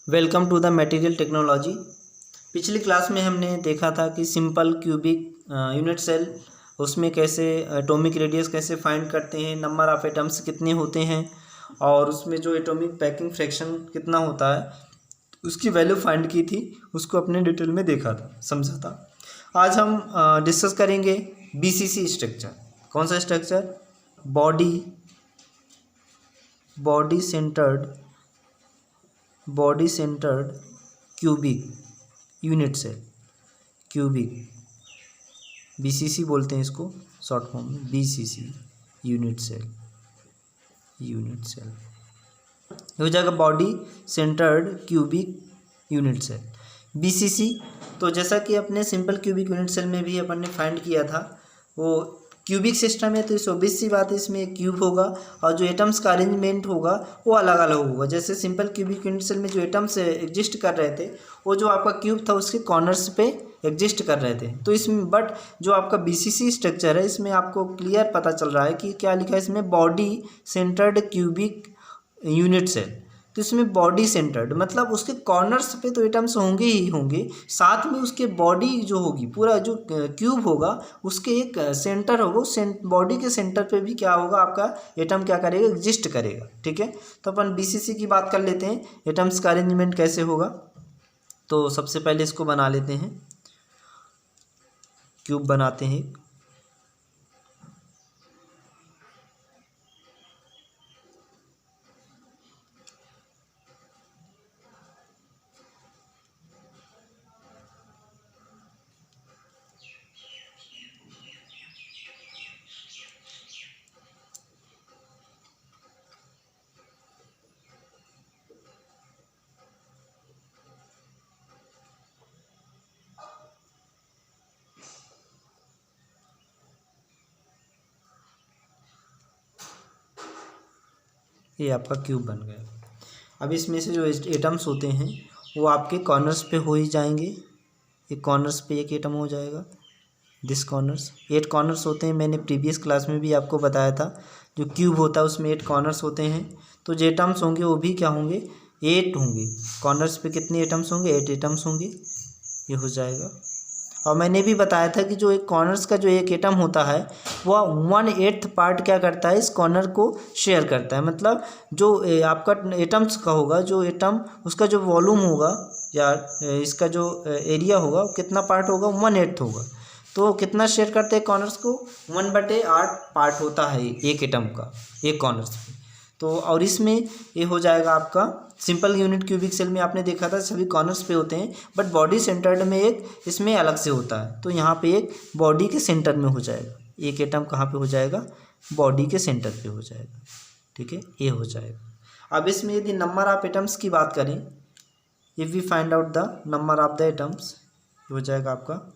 Welcome to the material technology. पिछली class में हमने देखा था कि सिंपल क्यूबिक यूनिट सेल उसमें कैसे एटॉमिक रेडियस कैसे फाइंड करते हैं, नंबर ऑफ एटम्स कितने होते हैं और उसमें जो एटॉमिक पैकिंग फ्रैक्शन कितना होता है उसकी वैल्यू फाइंड की थी। उसको अपने डिटेल में देखा था, समझा था। आज हम डिस्कस करेंगे बीसीसी स्ट्रक्चर। कौन सा structure? Body centred cubic unit cell. Cubic BCC बोलते हैं इसको, शॉर्ट फॉर्म में बीसीसी यूनिट सेल। हो जाएगा body centred cubic unit cell, BCC. तो जैसा कि अपने सिंपल क्यूबिक यूनिट सेल में भी अपन ने फाइंड किया था, वो क्यूबिक सिस्टम है तो इस ऑब्वियस सी बात है इसमें एक क्यूब होगा और जो एटम्स का अरेंजमेंट होगा वो अलग अलग होगा। जैसे सिंपल क्यूबिक यूनिट सेल में जो एटम्स एग्जिस्ट कर रहे थे वो जो आपका क्यूब था उसके कॉर्नर्स पे एग्जिस्ट कर रहे थे। तो इसमें बट जो आपका बीसीसी स्ट्रक्चर है इसमें आपको क्लियर पता चल रहा है कि क्या लिखा है इसमें, body centred cubic unit cell. तो इसमें बॉडी सेंटर्ड मतलब उसके कॉर्नर्स पे तो एटम्स होंगे ही होंगे, साथ में उसके बॉडी जो होगी, पूरा जो क्यूब होगा उसके एक सेंटर होगा, उस बॉडी के सेंटर पे भी क्या होगा, आपका एटम क्या करेगा, एग्जिस्ट करेगा। ठीक है, तो अपन बीसीसी की बात कर लेते हैं, एटम्स का अरेंजमेंट कैसे होगा। तो सबसे पहले इसको बना लेते हैं, क्यूब बनाते हैं। ये आपका क्यूब बन गया। अब इसमें से जो एटम्स होते हैं वो आपके कॉर्नर्स पे हो ही जाएंगे। एक कॉर्नर्स पे एक एटम हो जाएगा, दिस कॉर्नर्स। 8 कॉर्नर्स होते हैं, मैंने प्रीवियस क्लास में भी आपको बताया था। जो क्यूब होता है उसमें 8 कॉर्नर्स होते हैं, तो जो एटम्स होंगे वो भी क्या होंगे, 8 होंगे। कॉर्नर्स पे कितने एटम्स होंगे, 8 एटम्स होंगे। ये हो जाएगा। और मैंने भी बताया था कि जो एक कॉर्नर्स का जो एक एटम होता है वह 1/8 पार्ट क्या करता है, इस कॉर्नर को शेयर करता है। मतलब जो आपका एटम्स का होगा, जो एटम उसका जो वॉल्यूम होगा या इसका जो एरिया होगा वो कितना पार्ट होगा, 1/8 होगा। तो कितना शेयर करते हैं कॉर्नर्स को, 1/8 पार्ट होता है एक एटम का, एक कॉर्नर्स पे। तो और इसमें ये हो जाएगा आपका सिंपल यूनिट क्यूबिक सेल में आपने देखा था सभी कॉर्नर्स पे होते हैं, बट बॉडी सेंटर्ड में एक इसमें अलग से होता है। तो यहाँ पे एक बॉडी के सेंटर में हो जाएगा, एक एटम कहाँ पे हो जाएगा, बॉडी के सेंटर पे हो जाएगा। ठीक है, ये हो जाएगा। अब इसमें यदि नंबर ऑफ एटम्स की बात करें, if we find out the number of the atoms, हो जाएगा आपका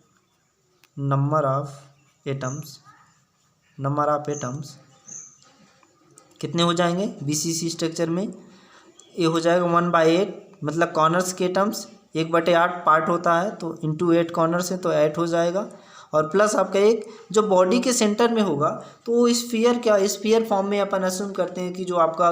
नंबर ऑफ एटम्स कितने हो जाएंगे बीसीसी स्ट्रक्चर में, ये हो जाएगा 1/8। मतलब कॉर्नर्स के एटम्स 1/8 पार्ट होता है, तो इंटू 8 कॉर्नर्स है तो 8 हो जाएगा। और प्लस आपका एक जो बॉडी के सेंटर में होगा तो वो स्फीयर फॉर्म में अपन अस्यूम करते हैं कि जो आपका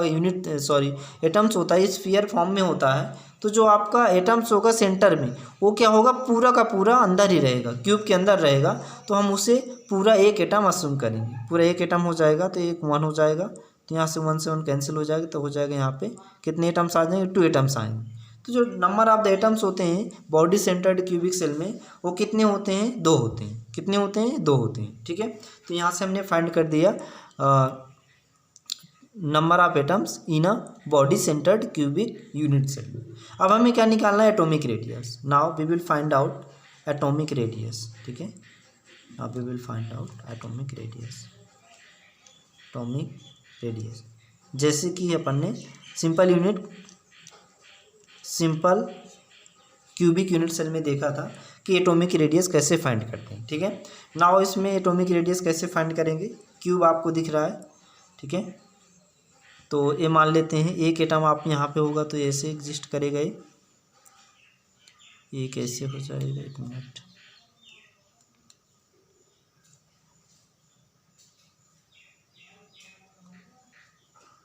एटम्स होता है स्फीयर फॉर्म में होता है। तो जो आपका एटम्स होगा सेंटर में वो क्या होगा, पूरा का पूरा अंदर ही रहेगा, क्यूब के अंदर रहेगा। तो हम उसे पूरा एक एटम अस्यूम करेंगे, पूरा एक एटम हो जाएगा तो एक 1 हो जाएगा। तो यहाँ से 1 से 1 कैंसिल हो जाएगा, तो हो जाएगा यहाँ पे कितने एटम्स आ जाएंगे, 2 एटम्स आएंगे। तो जो नंबर ऑफ द एटम्स होते हैं बॉडी सेंटर्ड क्यूबिक सेल में वो कितने होते हैं, 2 होते हैं। कितने होते हैं, 2 होते हैं। ठीक है, तो यहाँ से हमने फाइंड कर दिया number of atoms in a body centred cubic unit cell. अब हमें क्या निकालना है, atomic radius. Now we will find out atomic radius. ठीक है, now we will find out atomic radius. जैसे कि अपन ने सिंपल क्यूबिक यूनिट सेल में देखा था कि एटॉमिक रेडियस कैसे फाइंड करते हैं। ठीक है, नाउ इसमें एटॉमिक रेडियस कैसे फाइंड करेंगे, क्यूब आपको दिख रहा है। ठीक है, तो ये मान लेते हैं एक एटम आप यहाँ पे होगा तो ऐसे एग्जिस्ट करेगा, ये कैसे हो जाएगा, 1 मिनट।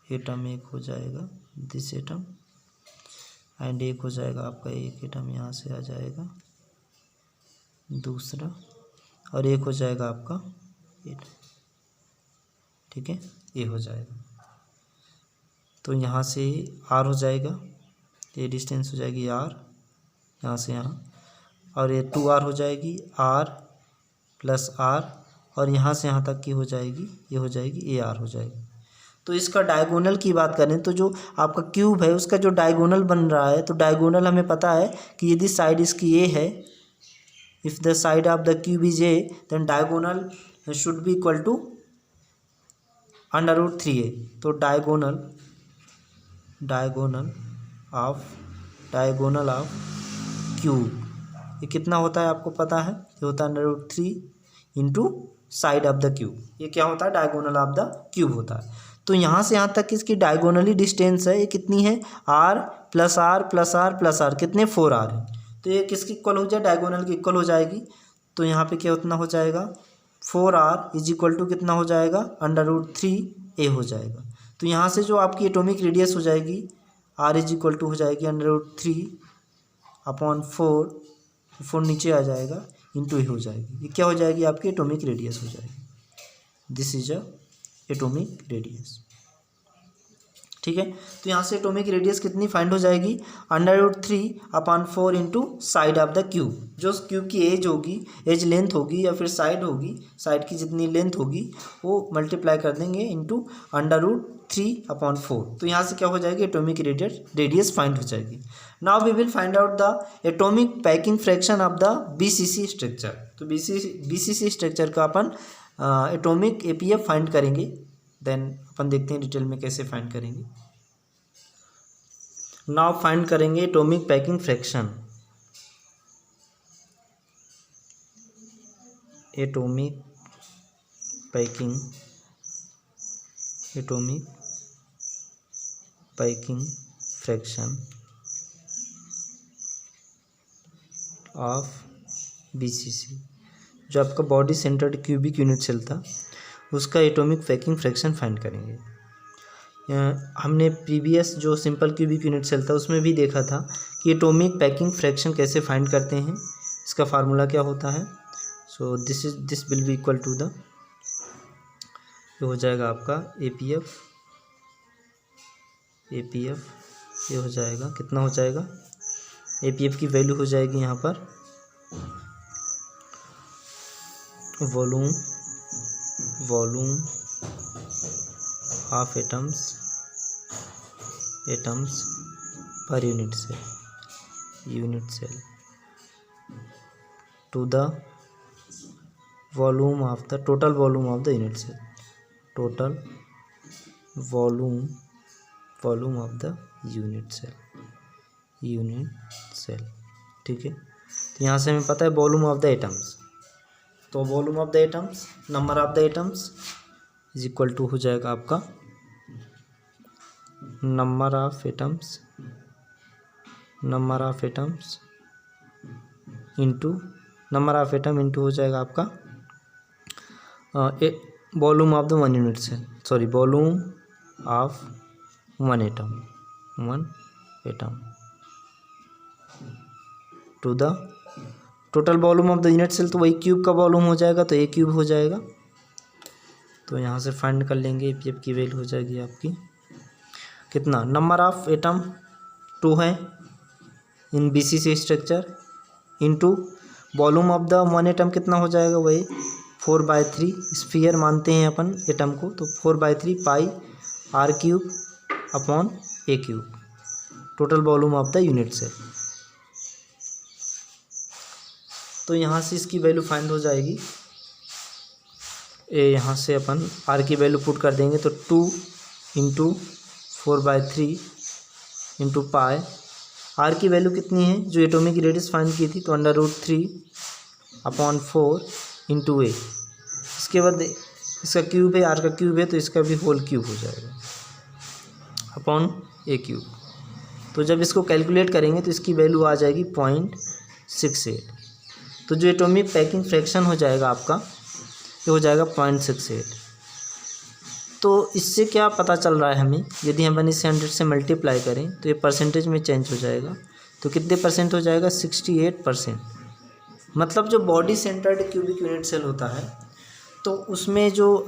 एटम एक हो जाएगा, दिस एटम एंड एक हो जाएगा आपका, एक एटम यहाँ से आ जाएगा, दूसरा, और एक हो जाएगा आपका एटम, ठीक है, ये हो जाएगा। तो यहाँ से आर हो जाएगा, ये डिस्टेंस हो जाएगी आर, यहाँ से यहाँ, और ये 2r हो जाएगी, r प्लस r, और यहाँ से यहाँ तक की हो जाएगी, ये हो जाएगी ए आर हो जाएगी। तो इसका डायगोनल की बात करें तो जो आपका क्यूब है उसका जो डायगोनल बन रहा है, तो डायगोनल हमें पता है कि यदि साइड इसकी ए है, if the side of the cube is a, then diagonal should be equal to √3a। तो डायगोनल ऑफ क्यूब ये कितना होता है आपको पता है, ये होता है √3 into side of the cube. ये क्या होता है, डायगोनल ऑफ द क्यूब होता है। तो यहाँ से यहाँ तक इसकी डायगोनली डिस्टेंस है, ये कितनी है, r plus r plus r plus r, कितने 4r है। तो ये किसकी इक्वल हो जाए, डायगोनल की इक्वल हो जाएगी। तो यहाँ पे क्या उतना हो जाएगा, 4r इज इक्वल टू कितना हो जाएगा, √3a हो जाएगा। तो यहाँ से जो आपकी एटॉमिक रेडियस हो जाएगी, r इज इक्वल टू हो जाएगी √3/4, 4 नीचे आ जाएगा, इंटू ए हो जाएगी। ये क्या हो जाएगी, आपकी एटॉमिक रेडियस हो जाएगी। This is a atomic radius, ठीक है। तो यहाँ से एटॉमिक रेडियस कितनी फाइंड हो जाएगी, √3/4 into side of the cube. जो क्यूब की एज होगी, एज लेंथ होगी या फिर साइड होगी, साइड की जितनी लेंथ होगी वो मल्टीप्लाई कर देंगे इंटू √3/4। तो यहाँ से क्या हो जाएगी, एटॉमिक रेडियस फाइंड हो जाएगी। Now we will find out the atomic packing fraction of the BCC structure. तो BCC स्ट्रक्चर का अपन एटॉमिक APF फाइंड करेंगे, देन अपन देखते हैं डिटेल में कैसे फाइंड करेंगे। नाउ फाइंड करेंगे atomic packing fraction. Atomic packing fraction of BCC, जो आपका body centred cubic unit cell था उसका एटॉमिक पैकिंग फ्रैक्शन फाइंड करेंगे। हमने प्रीवियस जो सिंपल क्यूबिक यूनिट सेल था उसमें भी देखा था कि एटॉमिक पैकिंग फ्रैक्शन कैसे फाइंड करते हैं, इसका फार्मूला क्या होता है। So this will be equal to the, ये हो जाएगा आपका APF, ये हो जाएगा, कितना हो जाएगा, APF की वैल्यू हो जाएगी यहाँ पर volume of atoms per unit cell to the volume of the total volume of the unit cell, total volume of the unit cell, ठीक है। तो यहाँ से हमें पता है वॉल्यूम ऑफ द एटम्स, तो volume of the atoms, number of the atoms is equal to हो जाएगा आपका number of atoms into number of atom into हो जाएगा आपका volume of the one unit cell, sorry volume of one atom to the total volume of the unit cell. तो वही cube का volume हो जाएगा, तो ए क्यूब हो जाएगा। तो यहाँ से फाइंड कर लेंगे, APF की वैल्यू हो जाएगी आपकी कितना, नंबर ऑफ एटम 2 है इन BCC structure into volume of the one atom कितना हो जाएगा, वही 4/3, स्फीयर मानते हैं अपन एटम को, तो 4/3 pi r³/a³, total volume of the unit cell. तो यहाँ से इसकी वैल्यू फाइंड हो जाएगी, यहाँ से अपन r की वैल्यू पुट कर देंगे, तो 2 इंटू 4/3 इंटू पाई, r की वैल्यू कितनी है जो एटॉमिक रेडियस फाइंड की थी, तो √3/4 इंटू a। इसके बाद इसका क्यूब है, r का क्यूब है, तो इसका भी होल क्यूब हो जाएगा /a³। तो जब इसको कैलकुलेट करेंगे तो इसकी वैल्यू आ जाएगी 0.68। तो जो एटॉमिक पैकिंग फ्रैक्शन हो जाएगा आपका, ये हो जाएगा 0.68। तो इससे क्या पता चल रहा है हमें, यदि हम इसे 100 से मल्टीप्लाई करें तो ये परसेंटेज में चेंज हो जाएगा। तो कितने परसेंट हो जाएगा? 68%। मतलब जो body centred cubic unit cell होता है तो उसमें जो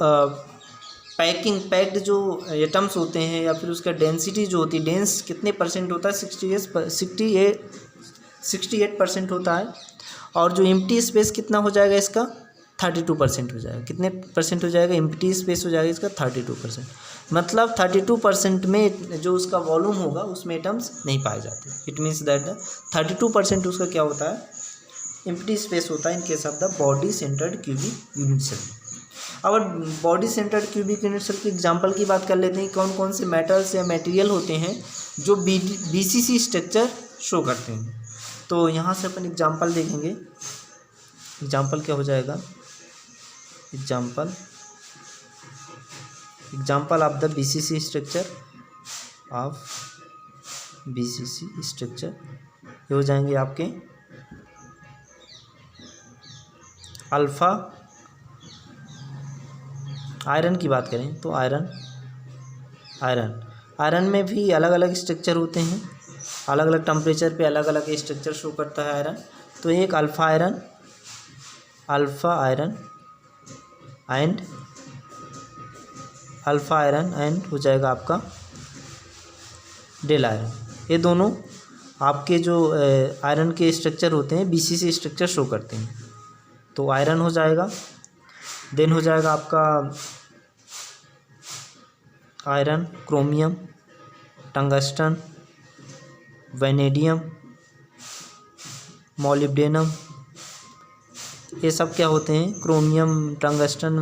पैक्ड जो एटम्स होते हैं या फिर उसका डेंसिटी जो होती है, डेंस कितने परसेंट होता है? 68% होता है। और जो एम्प्टी स्पेस कितना हो जाएगा इसका? 32% हो जाएगा। कितने परसेंट हो जाएगा? एम्प्टी स्पेस हो जाएगा इसका 32%। मतलब 32% में जो उसका वॉल्यूम होगा उसमें एटम्स नहीं पाए जाते। इट मीन्स दैट 32% उसका क्या होता है? एम्प्टी स्पेस होता है in case of the body centred cubic unit cell. अगर body centred cubic unit cell की एग्जांपल की बात कर लेते हैं, कौन कौन से मेटल्स या मटेरियल होते हैं जो बीसीसी स्ट्रक्चर शो करते हैं। तो यहाँ से अपन एग्जांपल देखेंगे। एग्जांपल क्या हो जाएगा? Example of the BCC structure ये हो जाएंगे आपके अल्फा। आयरन की बात करें तो आयरन में भी अलग अलग स्ट्रक्चर होते हैं, अलग अलग टेम्परेचर पे अलग अलग स्ट्रक्चर शो करता है आयरन। तो एक अल्फा आयरन एंड हो जाएगा आपका डेल आयरन। ये दोनों आपके जो आयरन के स्ट्रक्चर होते हैं बीसीसी स्ट्रक्चर शो करते हैं। तो आयरन हो जाएगा, देन हो जाएगा आपका iron, chromium, tungsten, vanadium, molybdenum. ये सब क्या होते हैं? क्रोमियम, टंगस्टन,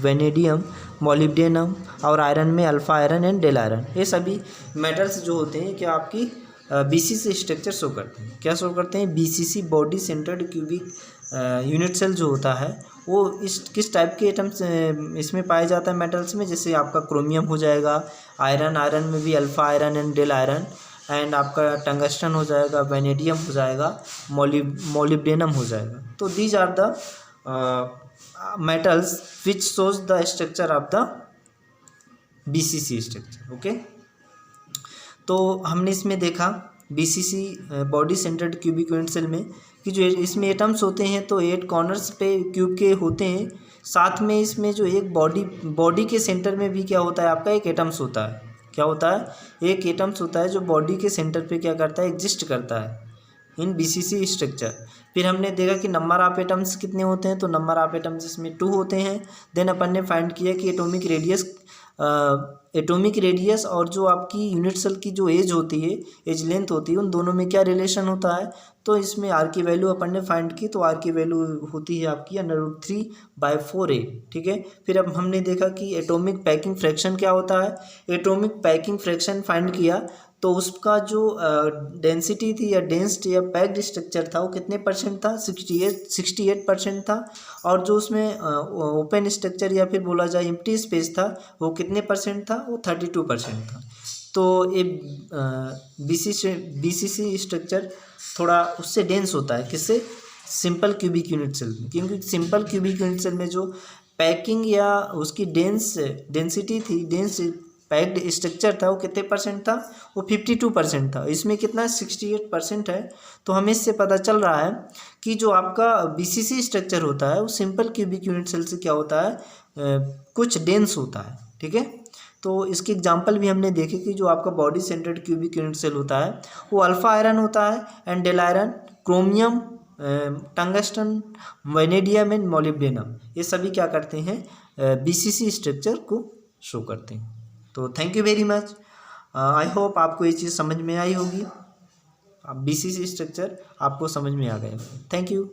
वैनेडियम, मॉलिब्डेनम और आयरन में alpha iron and delta iron. ये सभी मेटल्स जो होते हैं क्या आपकी बीसीसी स्ट्रक्चर शो करते हैं। क्या शो करते हैं? BCC body centred cubic unit cell जो होता है वो इस किस टाइप के एटम्स इसमें पाया जाता है मेटल्स में। जैसे आपका क्रोमियम हो जाएगा, आयरन में भी alpha iron and delta iron, and आपका टंगस्टन हो जाएगा, वैनेडियम हो जाएगा, मॉलिब्डेनम हो जाएगा। तो these are the metals which shows the structure of the BCC structure. Okay, तो हमने इसमें देखा BCC body centred cubic unit cell में कि जो इसमें एटम्स होते हैं तो 8 कॉर्नर्स पे क्यूब के होते हैं। साथ में इसमें जो एक बॉडी के सेंटर में भी क्या होता है? आपका एक एटम्स होता है। क्या होता है? एक एटम्स होता है जो बॉडी के सेंटर पे क्या करता है? एग्जिस्ट करता है इन बीसीसी स्ट्रक्चर। फिर हमने देखा कि नंबर ऑफ एटम्स कितने होते हैं, तो नंबर ऑफ एटम्स इसमें 2 होते हैं। देन अपन ने फाइंड किया कि एटॉमिक रेडियस और जो आपकी यूनिट सेल की जो एज होती है, एज लेंथ होती है, उन दोनों में क्या रिलेशन होता है। तो इसमें आर की वैल्यू अपन ने फाइंड की, तो आर की वैल्यू होती है आपकी √3/4a। ठीक है। फिर अब हमने देखा कि एटॉमिक पैकिंग फ्रैक्शन क्या होता है। एटॉमिक पैकिंग फ्रैक्शन फाइंड किया तो उसका जो डेंसिटी थी या डेंस्ड या पैक्ड स्ट्रक्चर था वो कितने परसेंट था? 68% था। और जो उसमें ओपन स्ट्रक्चर या फिर बोला जाए एम्प्टी स्पेस था वो कितने परसेंट था? वो 32% था। तो ये बीसीसी स्ट्रक्चर थोड़ा उससे डेंस होता है। किससे? सिंपल क्यूबिक यूनिट सेल में। क्योंकि सिंपल क्यूबिक यूनिट सेल में जो पैकिंग या उसकी डेंसिटी थी, डेंस पैक्ड स्ट्रक्चर था वो कितने परसेंट था? वो 52% था। इसमें कितना 68% है। तो हमें इससे पता चल रहा है कि जो आपका बीसीसी स्ट्रक्चर होता है वो सिंपल क्यूबिक यूनिट सेल से क्या होता है? कुछ डेंस होता है। ठीक है। तो इसके एग्जांपल भी हमने देखे कि जो आपका body centred cubic unit cell होता है वो अल्फा आयरन होता है and delta iron, chromium, tungsten, vanadium and molybdenum. ये सभी क्या करते हैं? बीसीसी स्ट्रक्चर को शो करते हैं। तो thank you very much. I hope आपको ये चीज़ समझ में आई होगी। बीसीसी स्ट्रक्चर आपको समझ में आ गया। Thank you.